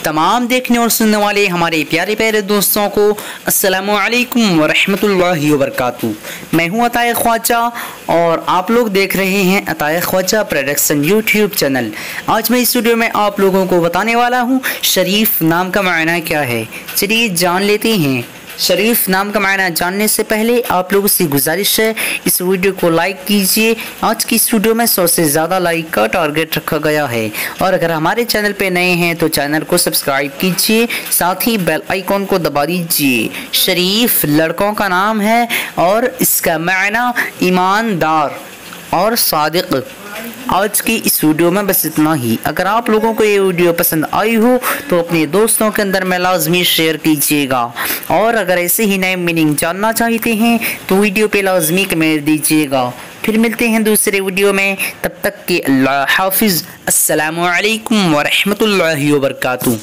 तमाम देखने और सुनने वाले हमारे प्यारे प्यारे दोस्तों को अस्सलामु अलैकुम वरहमतुल्लाहि वबरकातुहू। मैं हूं अताए ख्वाजा और आप लोग देख रहे हैं अताए ख्वाजा प्रोडक्शन यूट्यूब चैनल। आज मैं इस वीडियो में आप लोगों को बताने वाला हूं शरीफ नाम का मायना क्या है। चलिए जान लेते हैं। शरीफ नाम का मायना जानने से पहले आप लोगों से गुजारिश है इस वीडियो को लाइक कीजिए। आज की इस वीडियो में 100 से ज़्यादा लाइक का टारगेट रखा गया है और अगर हमारे चैनल पे नए हैं तो चैनल को सब्सक्राइब कीजिए, साथ ही बेल आइकॉन को दबा दीजिए। शरीफ लड़कों का नाम है और इसका मायना ईमानदार और सादिक। आज की इस वीडियो में बस इतना ही। अगर आप लोगों को ये वीडियो पसंद आई हो तो अपने दोस्तों के अंदर में लाजमी शेयर कीजिएगा और अगर ऐसे ही नए मीनिंग जानना चाहते हैं तो वीडियो पे लाजमी कमेंट दीजिएगा। फिर मिलते हैं दूसरे वीडियो में, तब तक के अल्लाह हाफिज़। अस्सलामु अलैकुम वरहमतुल्लाहि वबरकातुहू।